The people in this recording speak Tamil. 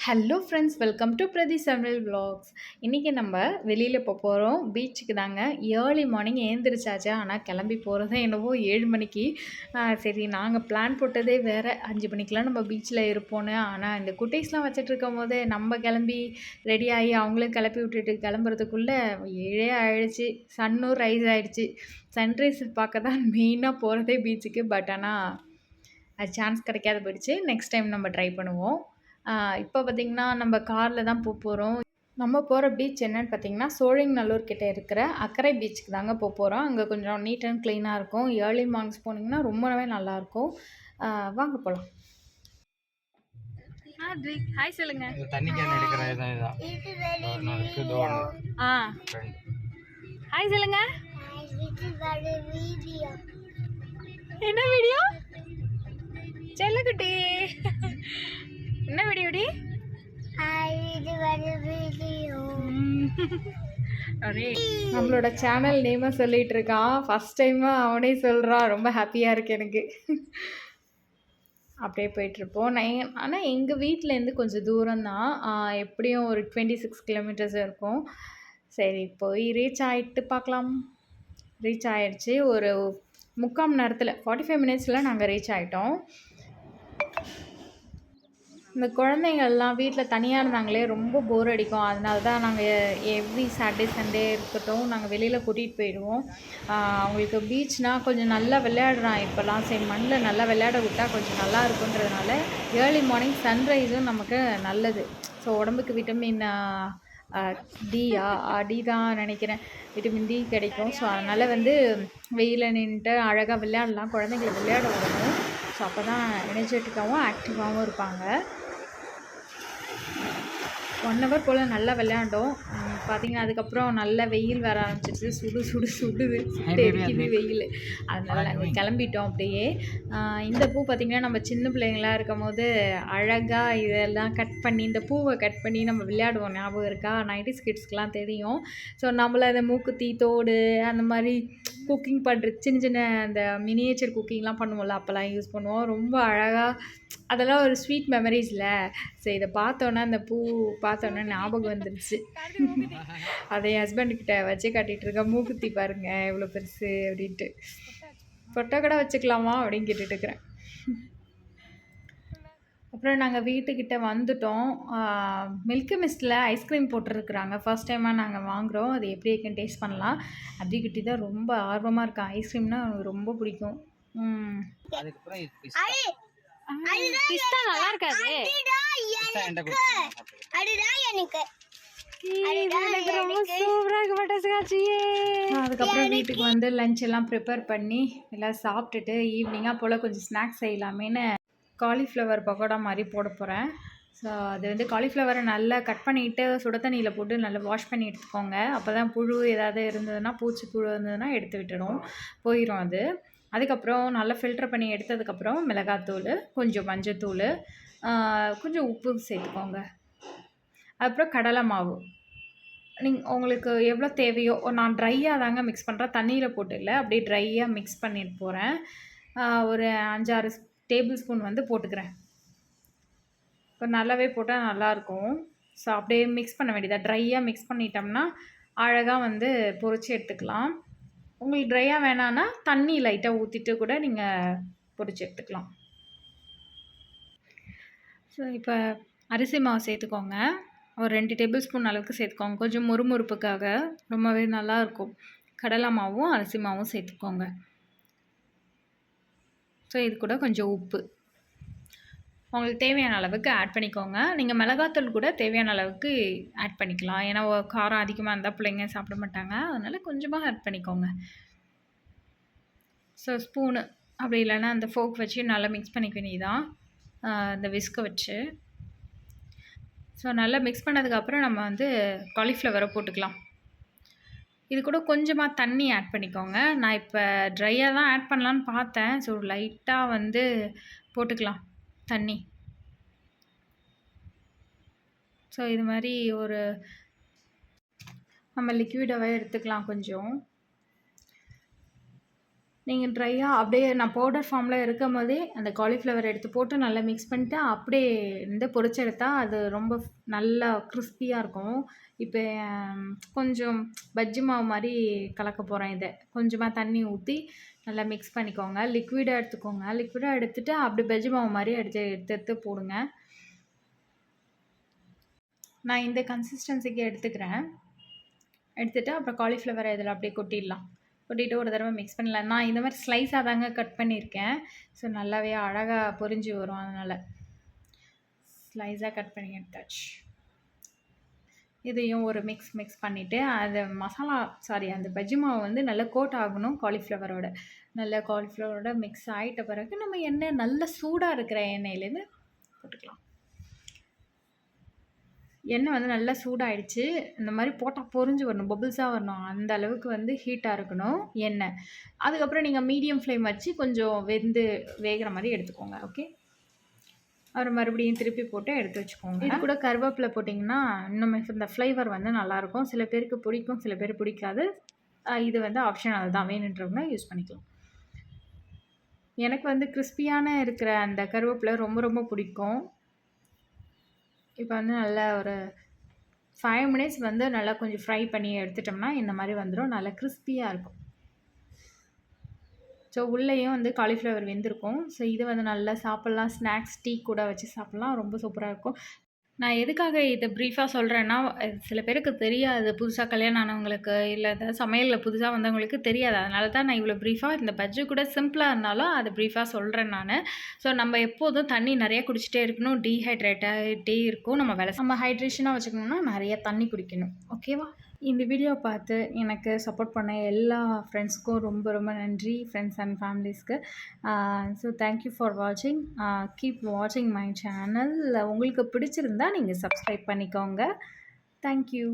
ஹலோ ஃப்ரெண்ட்ஸ், வெல்கம் டு பிரதி சமையல் விலாக்ஸ். இன்றைக்கி நம்ம வெளியில் போகிறோம், பீச்சுக்கு தாங்க. ஏர்லி மார்னிங் ஏந்திரிச்சாச்சு, ஆனால் கிளம்பி போகிறது என்னவோ 7 மணிக்கு. சரி, நாங்கள் பிளான் போட்டதே வேறு, 5 மணிக்கெலாம் நம்ம பீச்சில் இருப்போன்னு. ஆனால் இந்த குட்டீஸ்லாம் வச்சுட்டு இருக்கும் போது நம்ம கிளம்பி ரெடி ஆகி அவங்களும் கிளப்பி விட்டுட்டு கிளம்புறதுக்குள்ளே 7 ஆகிடுச்சு. சன்னும் ரைஸ் ஆகிடுச்சு. சன்ரைஸ் பார்க்க தான் மெயினாக போகிறதே பீச்சுக்கு. பட் ஆனால் அது சான்ஸ் கிடைக்காத போயிடுச்சு. நெக்ஸ்ட் டைம் நம்ம ட்ரை பண்ணுவோம். இப்போ பார்த்திங்கன்னா நம்ம காரில் தான் போகிறோம். நம்ம போகிற பீச் என்னன்னு பார்த்திங்கன்னா, சோழிங்கநல்லூர் கிட்டே இருக்கிற அக்கரை பீச்சுக்கு தாங்க போகிறோம். அங்கே கொஞ்சம் நீட் அண்ட் க்ளீனாக இருக்கும். ஏர்லி மார்னிங்ஸ் போனீங்கன்னா ரொம்பவே நல்லாயிருக்கும். வாங்க போகலாம். ஹாய் சொல்லுங்க. தண்ணி கேன் எடுக்கிற இதான். ஹாய் சொல்லுங்க. என்ன வீடியோ செல்லக்குட்டி? என்ன வீடியோடி? நம்மளோட சேனல் நேமை சொல்லிட்டு இருக்கான். ஃபஸ்ட் டைமாக அவனே சொல்கிறான். ரொம்ப ஹாப்பியாக இருக்கு எனக்கு. அப்படியே போயிட்டுருப்போம். ஆனால் எங்கள் வீட்டிலேருந்து கொஞ்சம் தூரம்தான், எப்படியும் ஒரு 26 கிலோமீட்டர்ஸ் இருக்கும். சரி, போய் ரீச் ஆகிட்டு பார்க்கலாம். ரீச் ஆகிடுச்சு. ஒரு 3/4 மணி நேரத்தில், 45 மினிட்ஸில் நாங்கள் ரீச் ஆகிட்டோம். இந்த குழந்தைங்கள்லாம் வீட்டில் தனியாக இருந்தாங்களே, ரொம்ப போர் அடிக்கும். அதனால தான் நாங்கள் எவ்ரி சாட்டர்டே சண்டே இருக்கட்டும், நாங்கள் வெளியில் கூட்டிகிட்டு போயிடுவோம். அவங்களுக்கு பீச்னால் கொஞ்சம் நல்லா விளையாடுறான் இப்போல்லாம். சரி, மண்ணில் நல்லா விளையாட விட்டால் கொஞ்சம் நல்லா இருக்குன்றதுனால ஏர்லி மார்னிங் சன்ரைஸும் நமக்கு நல்லது. ஸோ உடம்புக்கு விட்டமின் டி தான் நினைக்கிறேன், விட்டமின் டி கிடைக்கும். ஸோ அதனால் வெயிலில் நின்றுட்டு அழகாக விளையாடலாம். குழந்தைங்களை விளையாட விடணும். ஸோ அப்போ தான் எனர்ஜெட்டிக்காகவும் ஆக்டிவாகவும் இருப்பாங்க. 1 ஹவர் போல் நல்லா விளையாண்டோம். பார்த்திங்கன்னா அதுக்கப்புறம் நல்லா வெயில் வர ஆரம்பிச்சிச்சு. சுடுது தெரிக்குது வெயில். அதனால் நாங்கள் கிளம்பிட்டோம் அப்படியே. இந்த பூ பார்த்திங்கன்னா நம்ம சின்ன பிள்ளைங்களாக இருக்கும் போது அழகாக இதெல்லாம் கட் பண்ணி, இந்த பூவை கட் பண்ணி நம்ம விளையாடுவோம். ஞாபகம் இருக்கா? 90s கிட்ஸ்க்கெலாம் தெரியும். ஸோ நம்மளை அந்த மூக்குத்தி தோடு அந்த மாதிரி குக்கிங் பண்ணுறது, சின்ன சின்ன அந்த மினியேச்சர் குக்கிங்லாம் பண்ணுவோம்ல, அப்போல்லாம் யூஸ் பண்ணுவோம். ரொம்ப அழகாக, அதெல்லாம் ஒரு ஸ்வீட் மெமரிஸில். சரி, இதை பார்த்தோன்னே, அந்த பூ பார்த்தோன்னே ஞாபகம் வந்துடுச்சு. அதை என் ஹஸ்பண்டுக்கிட்ட வச்சு காட்டிகிட்ருக்கேன். மூக்குத்தி பாருங்கள் எவ்வளோ பெருசு அப்படின்ட்டு. ஃபோட்டோ கூட வச்சுக்கலாமா அப்படின்னு கேட்டுட்ருக்குறேன். அப்புறம் நாங்கள் வீட்டுக்கிட்ட வந்துட்டோம். மில்கி மிஸ்ட்டில் ஐஸ்கிரீம் போட்டுருக்குறாங்க. ஃபர்ஸ்ட் டைமாக நாங்கள் வாங்குகிறோம். அது எப்படி இருக்குன்னு டேஸ்ட் பண்ணலாம். அப்படிக்கிட்டி தான் ரொம்ப ஆர்வமாக இருக்கேன். ஐஸ்கிரீம்னா எனக்கு ரொம்ப பிடிக்கும். பிஸ்தா நல்லா இருக்காது. அதுக்கப்புறம் வீட்டுக்கு லஞ்ச் எல்லாம் ப்ரிப்பேர் பண்ணி எல்லாம் சாப்பிட்டுட்டு ஈவினிங்காக போல் கொஞ்சம் ஸ்நாக்ஸ் செய்யலாமேன்னு காலிஃப்ளவர் பக்கோடா மாதிரி போட போகிறேன். ஸோ அது காலிஃப்ளவரை நல்லா கட் பண்ணிவிட்டு சுட தண்ணியில் போட்டு நல்லா வாஷ் பண்ணி எடுத்துக்கோங்க. அப்போ தான் புழு ஏதாவது இருந்ததுன்னா, பூச்சி புழு இருந்ததுன்னா எடுத்து விட்டுடும், போயிடும் அது. அதுக்கப்புறம் நல்லா ஃபில்டர் பண்ணி எடுத்ததுக்கப்புறம் மிளகாத்தூள், கொஞ்சம் மஞ்சத்தூள், கொஞ்சம் உப்பு சேர்த்துக்கோங்க. அப்புறம் கடலை மாவு உங்களுக்கு எவ்வளோ தேவையோ. நான் ட்ரையாக தாங்க மிக்ஸ் பண்ணுறேன், தண்ணியில் போட்டு இல்லை, அப்படியே ட்ரையாக மிக்ஸ் பண்ணிட்டு போகிறேன். ஒரு 5-6 டேபிள் ஸ்பூன் போட்டுக்கிறேன். இப்போ நல்லாவே போட்டால் நல்லாயிருக்கும். ஸோ அப்படியே மிக்ஸ் பண்ண வேண்டியதாக. ட்ரையாக மிக்ஸ் பண்ணிட்டோம்னா அழகாக பொரிச்சு எடுத்துக்கலாம். உங்களுக்கு ட்ரையாக வேணான்னா தண்ணி லைட்டாக ஊற்றிட்டு கூட நீங்கள் பொரிச்சு எடுத்துக்கலாம். ஸோ இப்போ அரிசி மாவு சேர்த்துக்கோங்க. ஒரு 2 டேபிள் ஸ்பூன் அளவுக்கு சேர்த்துக்கோங்க. கொஞ்சம் முறுமுறுப்புக்காக ரொம்பவே நல்லாயிருக்கும். கடலை மாவும் அரிசி மாவும் சேர்த்துக்கோங்க. ஸோ இது கூட கொஞ்சம் உப்பு உங்களுக்கு தேவையான அளவுக்கு ஆட் பண்ணிக்கோங்க. நீங்கள் மிளகாத்தூள் கூட தேவையான அளவுக்கு ஆட் பண்ணிக்கலாம். ஏன்னா காரம் அதிகமாக இருந்தால் பிள்ளைங்க சாப்பிட மாட்டாங்க. அதனால் கொஞ்சமாக ஆட் பண்ணிக்கோங்க. ஸோ ஸ்பூனு அப்படி இல்லைன்னா அந்த ஃபோக் வச்சு நல்லா மிக்ஸ் பண்ணிக்க வேண்டியதான், இந்த விஸ்கை வச்சு. ஸோ நல்லா மிக்ஸ் பண்ணதுக்கப்புறம் நம்ம காலிஃப்ளவரை போட்டுக்கலாம். இது கூட கொஞ்சமாக தண்ணி ஆட் பண்ணிக்கோங்க. நான் இப்போ ட்ரையாக தான் ஆட் பண்ணலான்னு பார்த்தேன். ஸோ லைட்டாக போட்டுக்கலாம் தண்ணி. ஸோ இது மாதிரி நம்ம லிக்விடாகவே எடுத்துக்கலாம் கொஞ்சம். நீங்கள் ட்ரையாக அப்படியே நான் பவுடர் ஃபார்மில் இருக்கும் போதே அந்த காலிஃப்ளவர் எடுத்து போட்டு நல்லா மிக்ஸ் பண்ணிட்டு அப்படியே பொரிச்செடுத்தா அது ரொம்ப நல்லா கிறிஸ்பியாக இருக்கும். இப்போ கொஞ்சம் பஜ்ஜி மாவு மாதிரி கலக்க போகிறேன். இதை கொஞ்சமாக தண்ணி ஊற்றி நல்லா மிக்ஸ் பண்ணிக்கோங்க. லிக்விடாக எடுத்துக்கோங்க. லிக்விடாக எடுத்துகிட்டு அப்படி பஜ்ஜி மாவு மாதிரி எடுத்து எடுத்து எடுத்து போடுங்க. நான் இந்த கன்சிஸ்டன்சிக்கு எடுத்துக்கிறேன். எடுத்துகிட்டு அப்புறம் காலிஃப்ளவரை இதில் அப்படியே கொட்டிடலாம். கொட்டிட்டு ஒரு தடவை மிக்ஸ் பண்ணலாம். நான் இந்த மாதிரி ஸ்லைஸாக தாங்க கட் பண்ணியிருக்கேன். ஸோ நல்லாவே அழகாக பொரிஞ்சு வரும். அதனால் ஸ்லைஸாக கட் பண்ணி எடுத்தாச்சு. இதையும் ஒரு மிக்ஸ் பண்ணிவிட்டு அது அந்த பஜ்ஜி மாவு வந்து நல்லா கோட் ஆகணும் காலிஃப்ளவரோட. நல்லா காலிஃப்ளவரோட மிக்ஸ் ஆகிட்ட பிறகு நம்ம எண்ணெய் நல்லா சூடாக இருக்கிற எண்ணெயிலேருந்து போட்டுக்கலாம். எண்ணெய் வந்து நல்லா சூடாயிடுச்சு. இந்த மாதிரி போட்டால் பொரிஞ்சு வரணும், பபிள்ஸாக வரணும். அந்த அளவுக்கு வந்து ஹீட்டாக இருக்கணும் எண்ணெய். அதுக்கப்புறம் நீங்கள் மீடியம் ஃப்ளேம் வச்சு கொஞ்சம் வேகிற மாதிரி எடுத்துக்கோங்க. ஓகே, அப்புறம் மறுபடியும் திருப்பி போட்டு எடுத்து வச்சுக்கோங்க. இது கூட கருவேப்பிலை போட்டிங்கன்னா இன்னும் இந்த ஃப்ளேவர் வந்து நல்லாயிருக்கும். சில பேருக்கு பிடிக்கும், சில பேர் பிடிக்காது. இது வந்து ஆப்ஷனல் தான், வேணுன்றவங்க யூஸ் பண்ணிக்கலாம். எனக்கு வந்து கிறிஸ்பியான இருக்கிற அந்த கருவேப்பிலை ரொம்ப ரொம்ப பிடிக்கும். இப்போ வந்து நல்லா ஒரு 5 மினிட்ஸ் வந்து நல்லா கொஞ்சம் ஃப்ரை பண்ணி எடுத்துட்டோம்னா இந்த மாதிரி வந்துடும். நல்லா கிறிஸ்பியாக இருக்கும். ஸோ உள்ளேயும் வந்து காலிஃப்ளவர் வெந்திருக்கும். ஸோ இது வந்து நல்லா சாப்பிட்லாம். ஸ்நாக்ஸ் டீ கூட வச்சு சாப்பிட்லாம். ரொம்ப சூப்பராக இருக்கும். நான் எதுக்காக இதை ப்ரீஃபாக சொல்கிறேன்னா, சில பேருக்கு தெரியாது. புதுசாக கல்யாணம் ஆனவங்களுக்கு, இல்லை ஏதாவது சமையலில் புதுசாக வந்தவங்களுக்கு தெரியாது. அதனால தான் நான் இவ்வளோ ப்ரீஃபாக இந்த பஜ்ஜி கூட சிம்பிளாக இருந்தாலும் அதை ப்ரீஃபாக சொல்கிறேன் நான். ஸோ நம்ம எப்போதும் தண்ணி நிறைய குடிச்சிட்டே இருக்கணும். டீஹைட்ரேட் ஆகிட்டே இருக்கும். நம்ம ஹைட்ரேஷனாக வச்சுக்கணும்னா நிறைய தண்ணி குடிக்கணும். ஓகேவா? இந்த வீடியோ பார்த்து எனக்கு சப்போர்ட் பண்ண எல்லா ஃப்ரெண்ட்ஸ்க்கும் ரொம்ப ரொம்ப நன்றி. Friends and ஃபேமிலிஸ்க்கு. So thank you for வாட்சிங். கீப் வாட்சிங் மை சேனல். உங்களுக்கு பிடிச்சிருந்தா நீங்கள் சப்ஸ்கிரைப் பண்ணிக்கோங்க. தேங்க்யூ.